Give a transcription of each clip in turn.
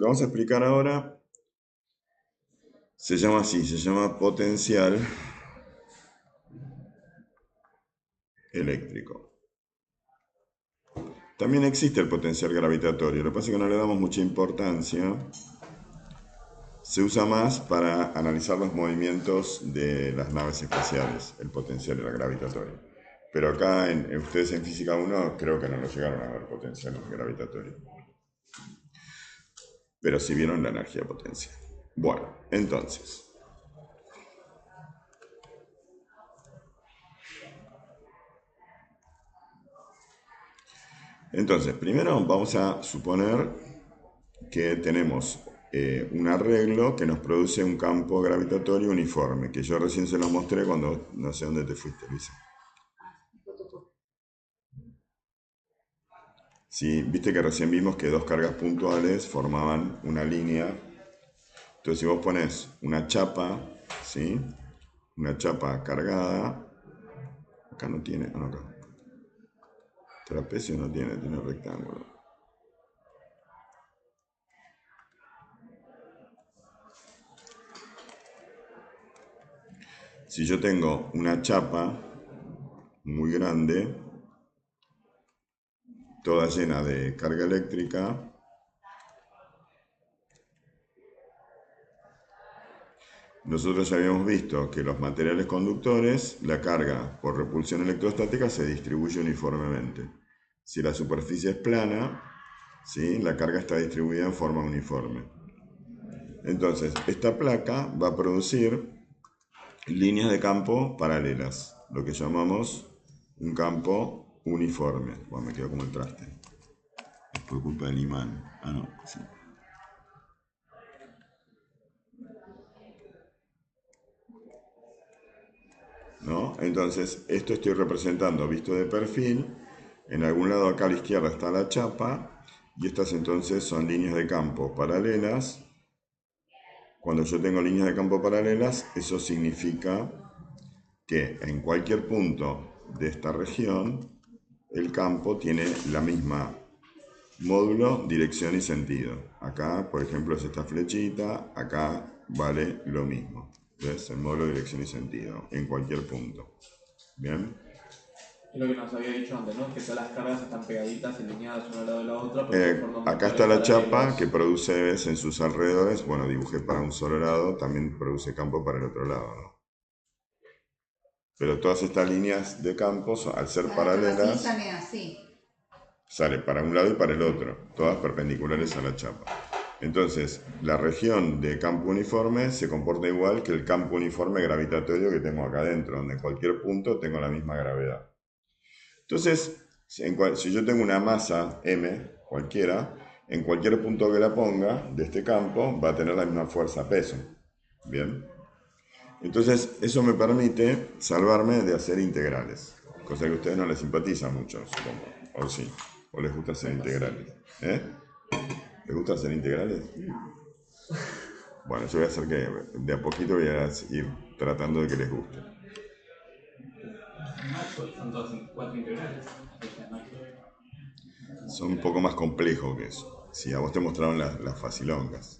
que vamos a explicar ahora se llama así, se llama potencial eléctrico. También existe el potencial gravitatorio, lo que pasa es que no le damos mucha importancia. Se usa más para analizar los movimientos de las naves espaciales, el potencial gravitatorio. Pero acá, ustedes en Física 1, creo que no lo llegaron a ver potencial gravitatorio. Pero sí vieron la energía potencial. Bueno, entonces. Primero vamos a suponer que tenemos un arreglo que nos produce un campo gravitatorio uniforme, que yo recién se lo mostré cuando, no sé dónde te fuiste, Luisa. Sí, viste que recién vimos que dos cargas puntuales formaban una línea. Entonces si vos pones una chapa, ¿sí? Una chapa cargada, acá no tiene, no, acá. Trapecio no tiene, tiene rectángulo. Si yo tengo una chapa muy grande, toda llena de carga eléctrica, nosotros ya habíamos visto que los materiales conductores, la carga por repulsión electrostática se distribuye uniformemente. Si la superficie es plana, ¿sí? La carga está distribuida en forma uniforme. Entonces, esta placa va a producir líneas de campo paralelas, lo que llamamos un campo uniforme. Bueno, me quedo como el traste. Es por culpa del imán. Ah, no, sí. ¿No? Entonces, esto estoy representando visto de perfil. En algún lado acá a la izquierda está la chapa. Y estas entonces son líneas de campo paralelas. Cuando yo tengo líneas de campo paralelas, eso significa que en cualquier punto de esta región, el campo tiene la misma módulo, dirección y sentido. Acá, por ejemplo, es esta flechita, acá vale lo mismo. ¿Ves? El módulo, dirección y sentido, en cualquier punto. ¿Bien? Es lo que nos había dicho antes, ¿no? Que todas las cargas están pegaditas, alineadas una al lado de la otra, Acá está la chapa que produce, ¿ves? En sus alrededores, bueno, dibujé para un solo lado, también produce campo para el otro lado, ¿no? Pero todas estas líneas de campo, al ser paralelas, sale así. Sale para un lado y para el otro, todas perpendiculares a la chapa. Entonces, la región de campo uniforme se comporta igual que el campo uniforme gravitatorio que tengo acá adentro, donde en cualquier punto tengo la misma gravedad. Entonces, si yo tengo una masa M, cualquiera, en cualquier punto que la ponga de este campo va a tener la misma fuerza peso. Bien. Entonces, eso me permite salvarme de hacer integrales, cosa que a ustedes no les simpatiza mucho, supongo, o sí. ¿O les gusta hacer integrales? ¿Eh? ¿Les gusta hacer integrales? Bueno, yo voy a hacer que de a poquito voy a ir tratando de que les guste. Son todas 4 integrales. Son un poco más complejos que eso. Si a vos te mostraron las facilongas.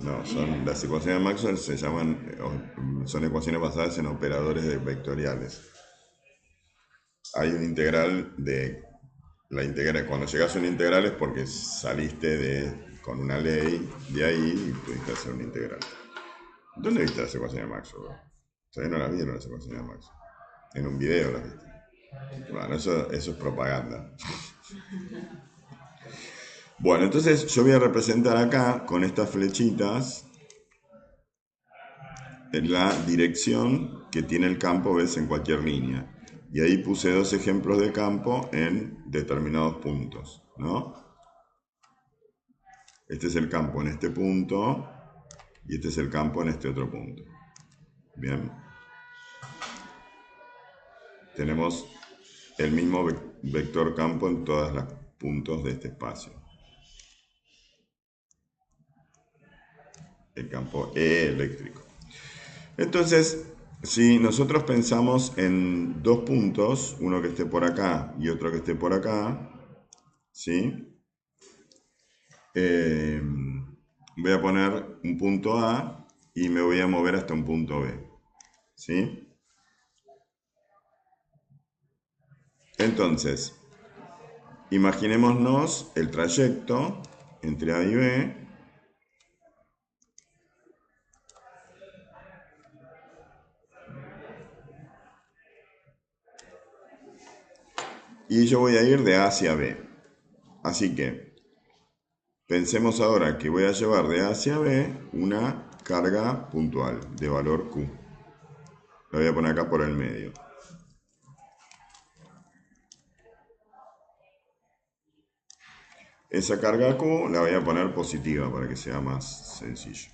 No, son las ecuaciones de Maxwell se llaman, son ecuaciones basadas en operadores vectoriales. Hay un integral de la integral, cuando llegas a un integral es porque saliste con una ley de ahí y pudiste hacer un integral. ¿Dónde viste las ecuaciones de Maxwell? Todavía no las vieron las ecuaciones de Maxwell. En un video las viste. Bueno, eso es propaganda. Bueno, entonces yo voy a representar acá con estas flechitas en la dirección que tiene el campo, ves, en cualquier línea. Y ahí puse dos ejemplos de campo en determinados puntos, ¿no? Este es el campo en este punto y este es el campo en este otro punto. Bien. Tenemos el mismo vector campo en todos los puntos de este espacio. El campo E eléctrico. Entonces, si nosotros pensamos en dos puntos, uno que esté por acá y otro que esté por acá, ¿sí? Eh, voy a poner un punto A y me voy a mover hasta un punto B. ¿Sí? Entonces, imaginémonos el trayecto entre A y B. Y yo voy a ir de A hacia B. Así que pensemos ahora que voy a llevar de A hacia B una carga puntual de valor Q. La voy a poner acá por el medio. Esa carga Q la voy a poner positiva para que sea más sencillo.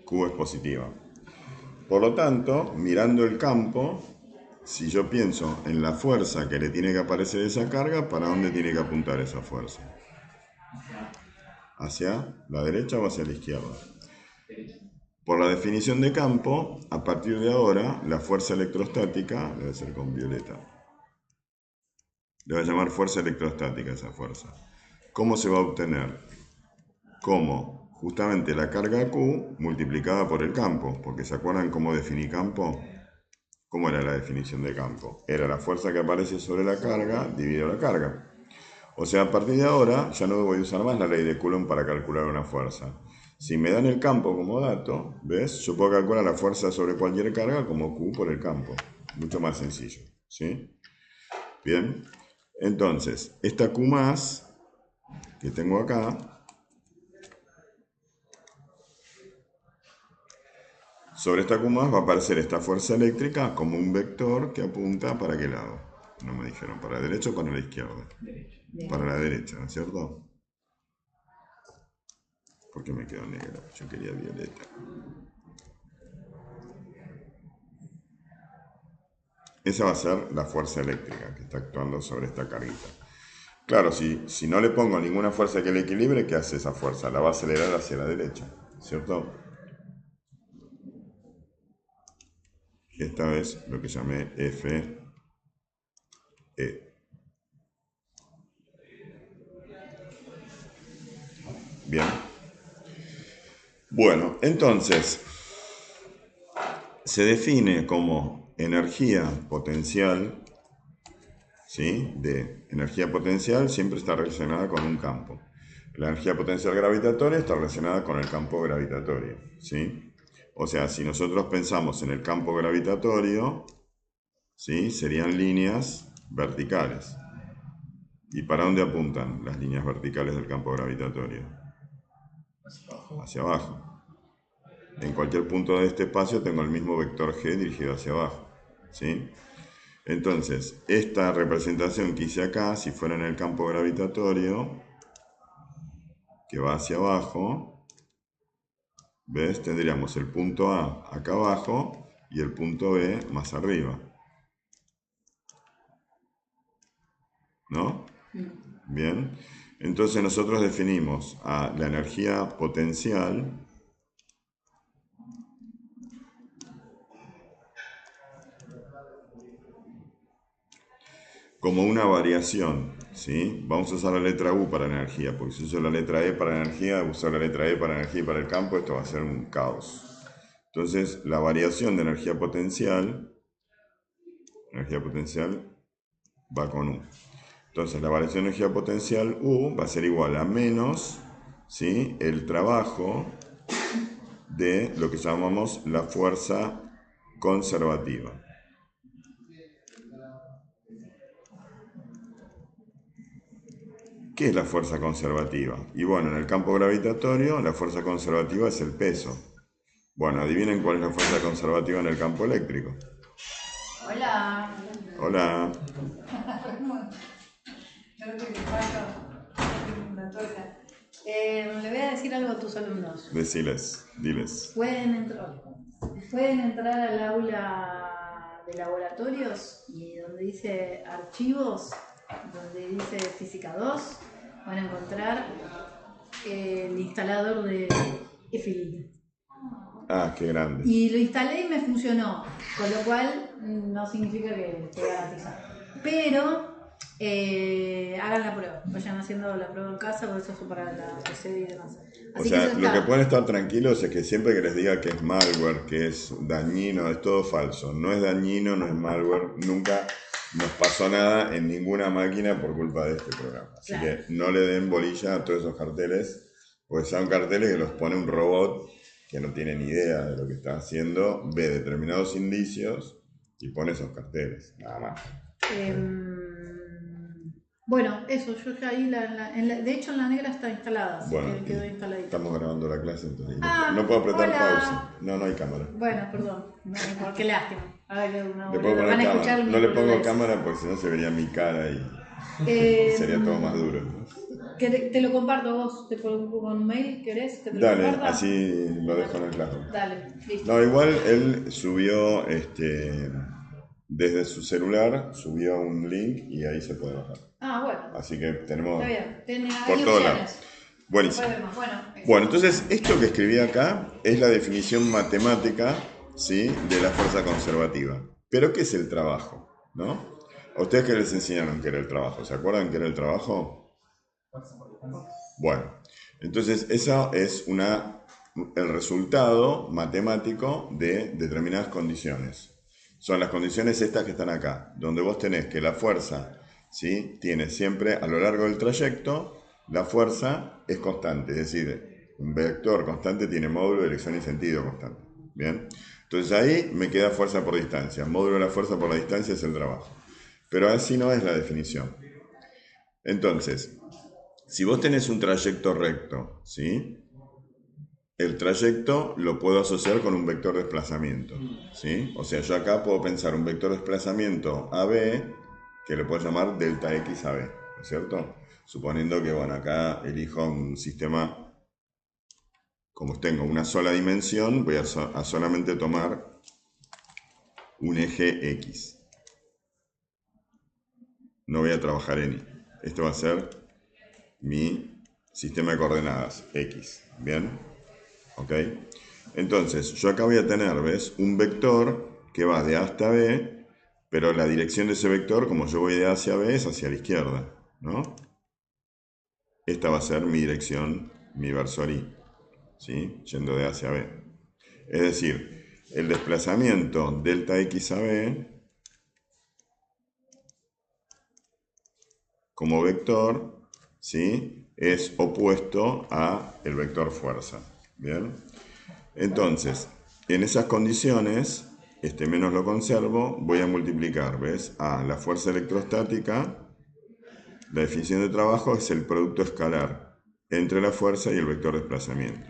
Q es positiva. Por lo tanto, mirando el campo, si yo pienso en la fuerza que le tiene que aparecer esa carga, ¿para dónde tiene que apuntar esa fuerza? ¿Hacia la derecha o hacia la izquierda? Por la definición de campo, a partir de ahora, la fuerza electrostática, debe ser con violeta, le voy a llamar fuerza electrostática a esa fuerza. ¿Cómo se va a obtener? Como justamente la carga Q multiplicada por el campo, porque ¿se acuerdan cómo definí campo? ¿Cómo era la definición de campo? Era la fuerza que aparece sobre la carga dividido la carga. O sea, a partir de ahora ya no voy a usar más la ley de Coulomb para calcular una fuerza. Si me dan el campo como dato, ¿ves? Yo puedo calcular la fuerza sobre cualquier carga como Q por el campo. Mucho más sencillo, ¿sí? Bien. Entonces, esta Q más que tengo acá, sobre esta Q más va a aparecer esta fuerza eléctrica como un vector que apunta para qué lado. No me dijeron, ¿para la derecha o para la izquierda? Derecha. Para la derecha, ¿no es cierto? ¿Por qué me quedó negra? Yo quería violeta. Esa va a ser la fuerza eléctrica que está actuando sobre esta carguita. Claro, si no le pongo ninguna fuerza que le equilibre, ¿qué hace esa fuerza? La va a acelerar hacia la derecha, ¿cierto? Esta vez lo que llamé Fe. Bien. Bueno, entonces, se define como energía potencial, ¿sí? De energía potencial siempre está relacionada con un campo. La energía potencial gravitatoria está relacionada con el campo gravitatorio, ¿sí? O sea, si nosotros pensamos en el campo gravitatorio, ¿sí? Serían líneas verticales. ¿Y para dónde apuntan las líneas verticales del campo gravitatorio? Hacia abajo. En cualquier punto de este espacio tengo el mismo vector G dirigido hacia abajo, ¿sí? Entonces, esta representación que hice acá, si fuera en el campo gravitatorio, que va hacia abajo, ¿ves? Tendríamos el punto A acá abajo y el punto B más arriba. ¿No? Bien. Entonces nosotros definimos a la energía potencial como una variación, ¿sí? Vamos a usar la letra U para energía, porque si uso la letra E para energía, usar la letra E para energía y para el campo, esto va a ser un caos. Entonces, la variación de energía potencial va con U. Entonces, la variación de energía potencial U va a ser igual a menos, ¿sí? El trabajo de lo que llamamos la fuerza conservativa. ¿Qué es la fuerza conservativa? Y bueno, en el campo gravitatorio la fuerza conservativa es el peso. Bueno, adivinen cuál es la fuerza conservativa en el campo eléctrico. Hola. Hola. Le voy a decir algo a tus alumnos. Diles. Pueden entrar al aula de laboratorios y donde dice archivos, donde dice física 2, van a encontrar el instalador de F-Lite. Ah, qué grande. Y lo instalé y me funcionó, con lo cual no significa que esté garantizado. Pero hagan la prueba, vayan haciendo la prueba en casa, por eso es para la PC y demás. O Así sea, que eso lo que está. pueden estar tranquilos es que siempre que les diga que es malware, que es dañino, es todo falso. No es dañino, no es malware. Nunca nos pasó nada en ninguna máquina por culpa de este programa. Así Claro. que no le den bolilla a todos esos carteles, porque son carteles que los pone un robot que no tiene ni idea de lo que está haciendo, ve determinados indicios y pone esos carteles, nada más. Bueno, eso, yo ya ahí, de hecho en la negra está instalada, así Bueno, que quedó instaladita. estamos grabando la clase, entonces Ah, no puedo apretar hola. pausa. No, no hay cámara. Bueno, perdón, qué lástima. A ver, Le puedo poner van a cámara. escuchar mi No le pongo boludez. cámara porque si no se vería mi cara y sería todo más duro. Que te lo comparto vos, te pongo con un mail, ¿querés que te lo Dale, comparta? así lo dejo en el Classroom. Dale, listo. No, igual él subió desde su celular, subió un link y ahí se puede bajar. Ah, bueno. Así que tenemos Está bien, por hay todos opciones. lados. Buenísimo. Bueno, Bueno, entonces esto que escribí acá es la definición matemática, ¿sí?, de la fuerza conservativa. Pero ¿qué es el trabajo? ¿No? ¿A ustedes qué les enseñaron que era el trabajo? ¿Se acuerdan que era el trabajo? Bueno, entonces eso es el resultado matemático de determinadas condiciones. Son las condiciones estas que están acá, donde vos tenés que la fuerza, ¿sí?, tiene siempre a lo largo del trayecto, la fuerza es constante, es decir, un vector constante tiene módulo, dirección y sentido constante. ¿Bien? Entonces ahí me queda fuerza por distancia. Módulo de la fuerza por la distancia es el trabajo. Pero así no es la definición. Entonces, si vos tenés un trayecto recto, ¿sí?, el trayecto lo puedo asociar con un vector de desplazamiento, ¿sí? O sea, yo acá puedo pensar un vector de desplazamiento AB que le puedo llamar delta X AB, ¿no es cierto? Suponiendo que, bueno, acá elijo un sistema, como tengo una sola dimensión, voy a solamente tomar un eje X. No voy a trabajar en Y. Este va a ser mi sistema de coordenadas X, ¿bien? ¿Ok? Entonces, yo acá voy a tener, ¿ves?, un vector que va de A hasta B, pero la dirección de ese vector, como yo voy de A hacia B, es hacia la izquierda, ¿no? Esta va a ser mi dirección, mi versor Y, ¿sí?, yendo de A hacia B. Es decir, el desplazamiento delta X a B como vector, ¿sí?, es opuesto a el vector fuerza, ¿bien? Entonces, en esas condiciones, menos lo conservo, voy a multiplicar, ¿ves? A la fuerza electrostática, la definición de trabajo es el producto escalar entre la fuerza y el vector de desplazamiento.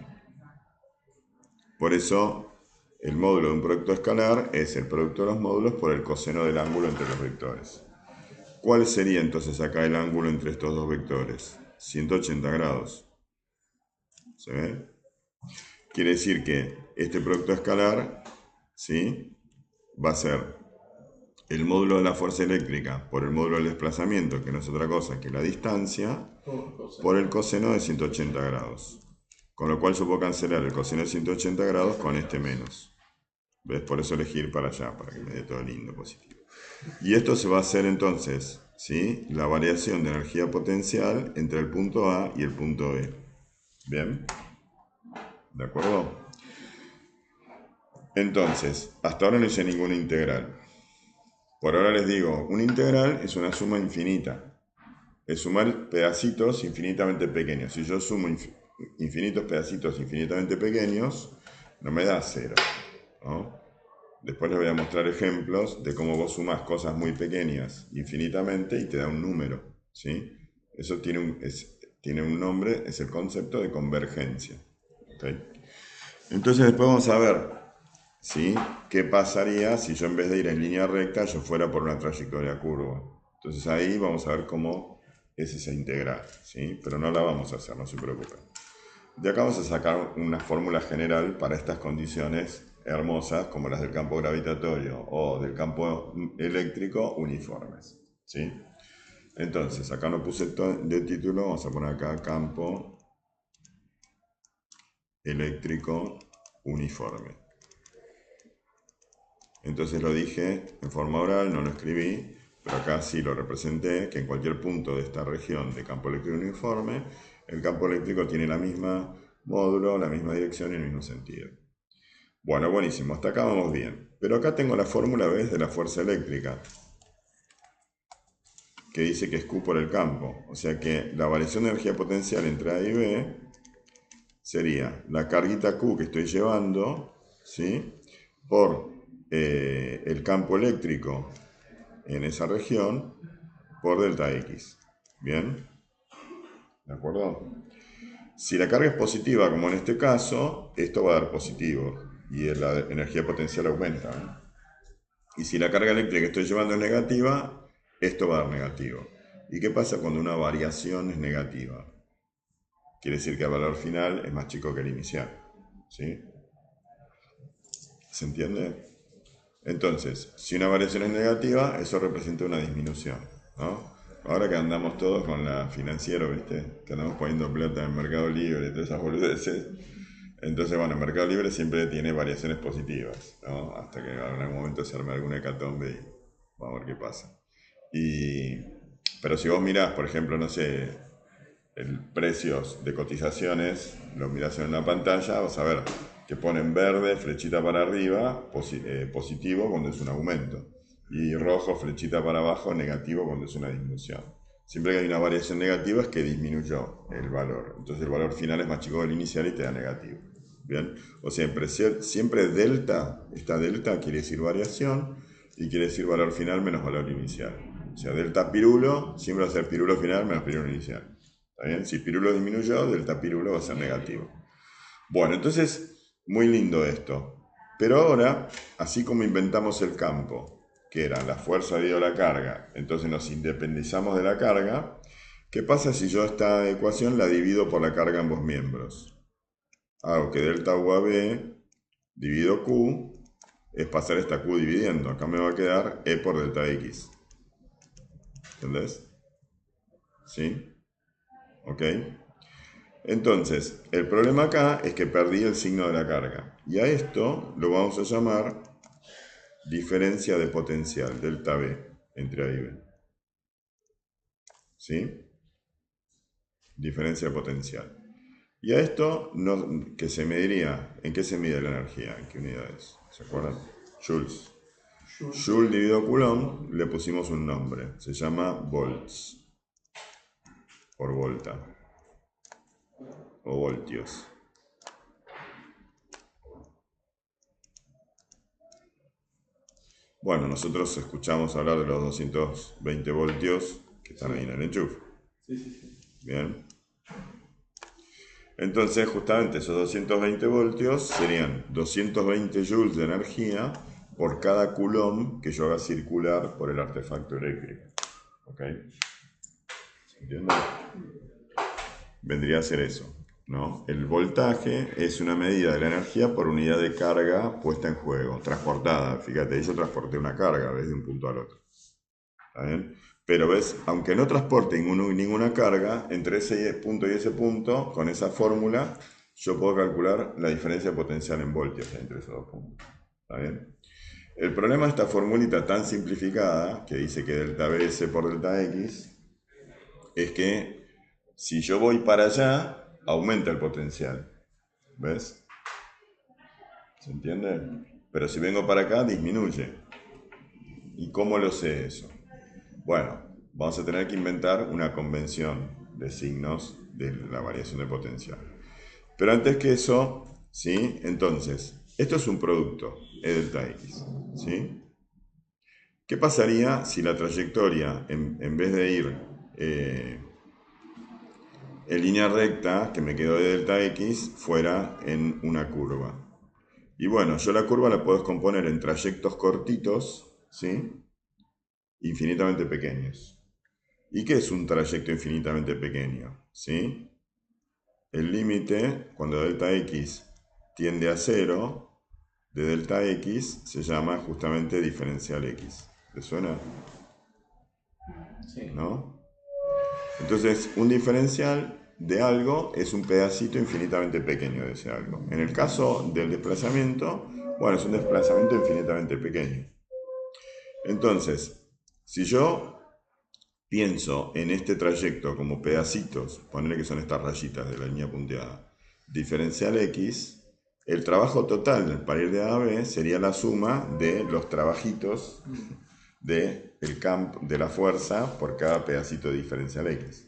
Por eso, el módulo de un producto escalar es el producto de los módulos por el coseno del ángulo entre los vectores. ¿Cuál sería entonces acá el ángulo entre estos dos vectores? 180 grados. ¿Se ve? Quiere decir que este producto escalar, ¿sí?, va a ser el módulo de la fuerza eléctrica por el módulo del desplazamiento, que no es otra cosa que la distancia, por el coseno de 180 grados. Con lo cual yo puedo cancelar el coseno de 180 grados con este menos. ¿Ves? Por eso elegir para allá, para que me dé todo lindo, positivo. Y esto se va a hacer entonces, ¿sí?, la variación de energía potencial entre el punto A y el punto B. ¿Bien? ¿De acuerdo? Entonces, hasta ahora no hice ninguna integral. Por ahora les digo, una integral es una suma infinita. Es sumar pedacitos infinitamente pequeños. Si yo sumo infinitos pedacitos infinitamente pequeños, no me da cero, ¿no? Después les voy a mostrar ejemplos de cómo vos sumás cosas muy pequeñas infinitamente y te da un número, ¿sí? Eso tiene un nombre, es el concepto de convergencia. ¿Okay? Entonces después vamos a ver, ¿sí?, qué pasaría si yo en vez de ir en línea recta, yo fuera por una trayectoria curva. Entonces ahí vamos a ver cómo es esa integral, ¿sí? Pero no la vamos a hacer, no se preocupen. De acá vamos a sacar una fórmula general para estas condiciones hermosas, como las del campo gravitatorio o del campo eléctrico uniformes, ¿sí? Entonces, acá no puse de título, vamos a poner acá campo eléctrico uniforme. Entonces lo dije en forma oral, no lo escribí, pero acá sí lo representé, que en cualquier punto de esta región de campo eléctrico uniforme, el campo eléctrico tiene la misma módulo, la misma dirección y el mismo sentido. Bueno, buenísimo, hasta acá vamos bien. Pero acá tengo la fórmula, ¿ves?, de la fuerza eléctrica, que dice que es Q por el campo. O sea que la variación de energía potencial entre A y B sería la carguita Q que estoy llevando, ¿sí?, por el campo eléctrico en esa región por delta X. ¿Bien? ¿De acuerdo? Si la carga es positiva, como en este caso, esto va a dar positivo y la energía potencial aumenta, ¿eh? Y si la carga eléctrica que estoy llevando es negativa, esto va a dar negativo. ¿Y qué pasa cuando una variación es negativa? Quiere decir que el valor final es más chico que el inicial. ¿Sí? ¿Se entiende? Entonces, si una variación es negativa, eso representa una disminución, ¿no? Ahora que andamos todos con la financiera, ¿viste? Que andamos poniendo plata en Mercado Libre y todas esas boludeces. Entonces, bueno, el Mercado Libre siempre tiene variaciones positivas, ¿no? Hasta que en algún momento se arme alguna hecatombe y vamos a ver qué pasa. Pero si vos mirás, por ejemplo, no sé, precios de cotizaciones, los mirás en una pantalla, vas a ver que ponen verde, flechita para arriba, positivo cuando es un aumento, y rojo, flechita para abajo, negativo cuando es una disminución. Siempre que hay una variación negativa es que disminuyó el valor, entonces el valor final es más chico del inicial y te da negativo. ¿Bien? O sea, siempre delta, esta delta quiere decir variación y quiere decir valor final menos valor inicial. O sea, delta pirulo siempre va a ser pirulo final menos pirulo inicial. ¿Está bien? Si pirulo disminuyó, delta pirulo va a ser negativo. Bueno, entonces, muy lindo esto. Pero ahora, así como inventamos el campo, que era la fuerza dividido la carga, entonces nos independizamos de la carga, ¿qué pasa si yo esta ecuación la divido por la carga en ambos miembros? Hago que delta U a B dividido Q es pasar esta Q dividiendo. Acá me va a quedar E por delta X. ¿Entendés? ¿Sí? ¿Ok? Entonces, el problema acá es que perdí el signo de la carga. Y a esto lo vamos a llamar diferencia de potencial, delta B, entre A y B. ¿Sí? Diferencia de potencial. Y a esto, que se mediría, ¿en qué se mide la energía? ¿En qué unidades? ¿Se acuerdan? Joules. Joule dividido Coulomb, le pusimos un nombre. Se llama volts. Por volta. O voltios. Bueno, nosotros escuchamos hablar de los 220 voltios que están ahí en el enchufe. Sí. Bien. Entonces, justamente esos 220 voltios serían 220 joules de energía por cada coulomb que yo haga circular por el artefacto eléctrico. ¿Ok? ¿Se entiende? Vendría a ser eso, ¿no? El voltaje es una medida de la energía por unidad de carga puesta en juego, transportada. Fíjate, yo transporté una carga, ¿ves? De un punto al otro. ¿Está bien? Pero ves, aunque no transporte ninguna carga, entre ese punto y ese punto, con esa fórmula, yo puedo calcular la diferencia potencial en voltios entre esos dos puntos. ¿Está bien? El problema de esta formulita tan simplificada, que dice que delta BS por delta X, es que si yo voy para allá, aumenta el potencial. ¿Ves? ¿Se entiende? Pero si vengo para acá, disminuye. ¿Y cómo lo sé eso? Bueno, vamos a tener que inventar una convención de signos de la variación de potencial. Pero antes que eso, ¿sí? Entonces, esto es un producto, E delta X, ¿sí? ¿Qué pasaría si la trayectoria, en vez de ir en línea recta, que me quedó de delta X, fuera en una curva? Y bueno, yo la curva la puedo descomponer en trayectos cortitos, ¿sí? Infinitamente pequeños. ¿Y qué es un trayecto infinitamente pequeño? ¿Sí? El límite, cuando delta X tiende a 0, de delta X se llama justamente diferencial X. ¿Te suena? Sí. ¿No? Entonces, un diferencial de algo es un pedacito infinitamente pequeño de ese algo. En el caso del desplazamiento, bueno, es un desplazamiento infinitamente pequeño. Entonces, si yo pienso en este trayecto como pedacitos, ponerle que son estas rayitas de la línea punteada, diferencial x, el trabajo total para ir de A a B sería la suma de los trabajitos de la fuerza por cada pedacito de diferencial x.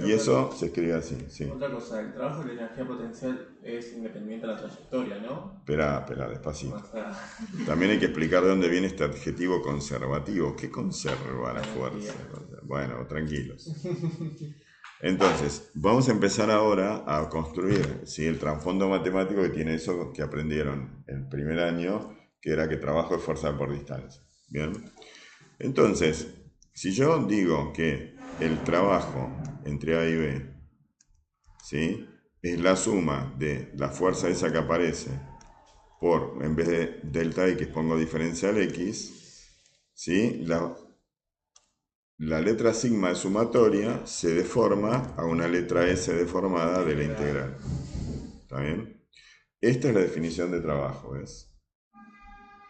Y eso se escribe así, sí. Otra cosa, el trabajo de la energía potencial es independiente de la trayectoria, ¿no? Espera, despacito. También hay que explicar de dónde viene este adjetivo conservativo. ¿Qué conserva la fuerza? Bueno, tranquilos. Entonces, vamos a empezar ahora a construir, ¿sí?, el trasfondo matemático que tiene eso que aprendieron el primer año, que era que trabajo es fuerza por distancia. ¿Bien? Entonces, si yo digo que el trabajo entre A y B, ¿sí?, es la suma de la fuerza esa que aparece por, en vez de delta x pongo diferencial x, ¿sí?, la letra sigma de sumatoria se deforma a una letra S deformada de la integral. ¿Está bien? Esta es la definición de trabajo, ¿ves?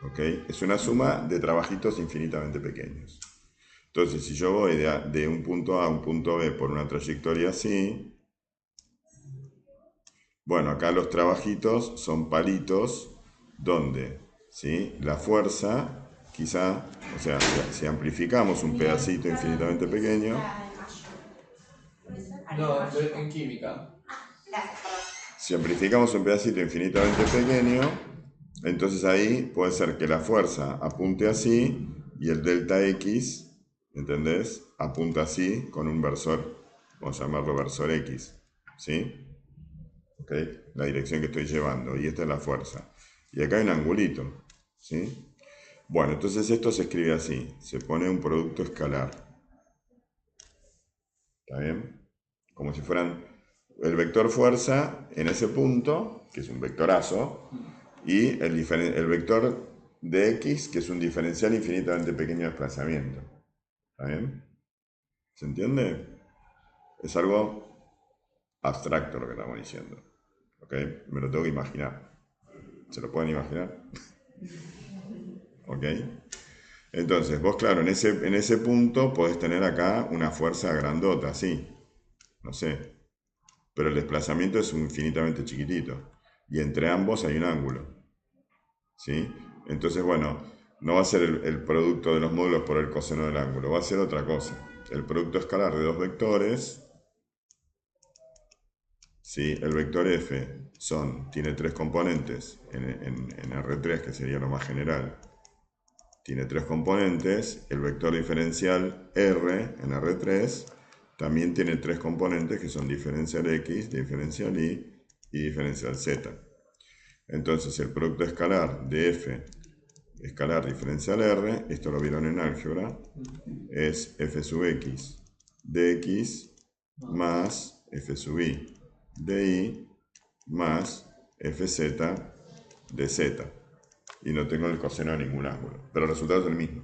¿Ok? Es una suma de trabajitos infinitamente pequeños. Entonces, si yo voy de un punto A a un punto B por una trayectoria así, bueno, acá los trabajitos son palitos donde, ¿sí?, la fuerza, quizá, o sea, si amplificamos un pedacito infinitamente pequeño... No, en química. Si amplificamos un pedacito infinitamente pequeño, entonces ahí puede ser que la fuerza apunte así y el delta x, ¿entendés?, apunta así con un versor, vamos a llamarlo versor x, ¿sí? ¿Ok? La dirección que estoy llevando, y esta es la fuerza. Y acá hay un angulito, ¿sí? Bueno, entonces esto se escribe así, se pone un producto escalar. ¿Está bien? Como si fueran el vector fuerza en ese punto, que es un vectorazo, y el vector de x, que es un diferencial infinitamente pequeño de desplazamiento. ¿Está bien? ¿Se entiende? Es algo abstracto lo que estamos diciendo. ¿Ok? Me lo tengo que imaginar. ¿Se lo pueden imaginar? ¿Ok? Entonces, vos, claro, en ese punto podés tener acá una fuerza grandota, sí. No sé. Pero el desplazamiento es infinitamente chiquitito. Y entre ambos hay un ángulo. ¿Sí? Entonces, bueno, no va a ser el producto de los módulos por el coseno del ángulo, va a ser otra cosa. El producto escalar de dos vectores, ¿sí? El vector f tiene tres componentes en R3, que sería lo más general. Tiene tres componentes. El vector diferencial R en R3 también tiene tres componentes que son diferencial x, diferencial y diferencial z. Entonces el producto escalar de f escalar diferencial R, esto lo vieron en álgebra, es f sub x de x más f sub y de y más fz de z. Y no tengo el coseno de ningún ángulo, pero el resultado es el mismo.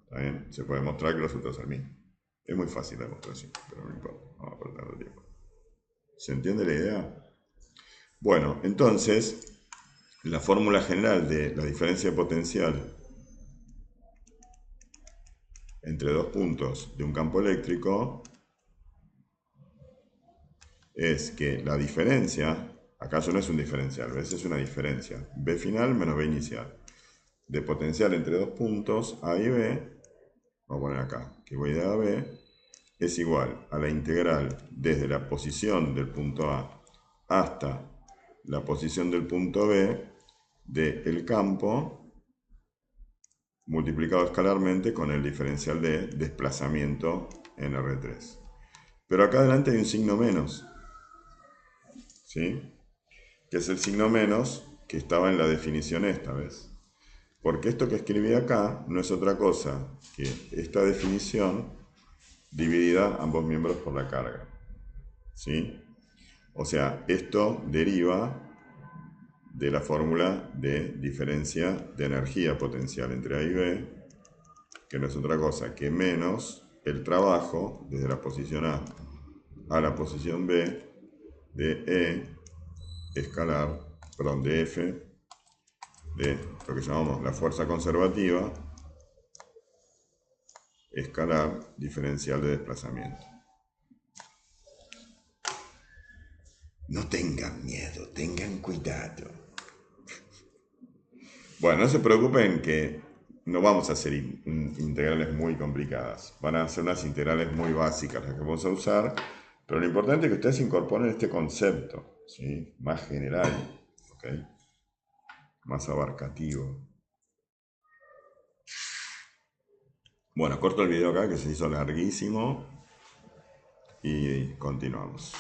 ¿Está bien? Se puede mostrar que el resultado es el mismo. Es muy fácil la demostración, pero no importa, vamos a perder el tiempo. ¿Se entiende la idea? Bueno, entonces, la fórmula general de la diferencia potencial entre dos puntos de un campo eléctrico es que la diferencia, acaso no es un diferencial, ¿ves? Es una diferencia, B final menos B inicial, de potencial entre dos puntos A y B, vamos a poner acá, que voy de A a B, es igual a la integral desde la posición del punto A hasta la posición del punto B del campo multiplicado escalarmente con el diferencial de desplazamiento en R3. Pero acá adelante hay un signo menos, ¿sí? Que es el signo menos que estaba en la definición esta vez. Porque esto que escribí acá no es otra cosa que esta definición dividida ambos miembros por la carga, ¿sí? O sea, esto deriva de la fórmula de diferencia de energía potencial entre A y B, que no es otra cosa que menos el trabajo desde la posición A a la posición B de E escalar, perdón, de F, de lo que llamamos la fuerza conservativa, escalar diferencial de desplazamiento. No tengan miedo, tengan cuidado. Bueno, no se preocupen que no vamos a hacer integrales muy complicadas. Van a ser unas integrales muy básicas las que vamos a usar, pero lo importante es que ustedes incorporen este concepto, ¿sí? Más general, ¿ok? Más abarcativo. Bueno, corto el video acá que se hizo larguísimo y continuamos.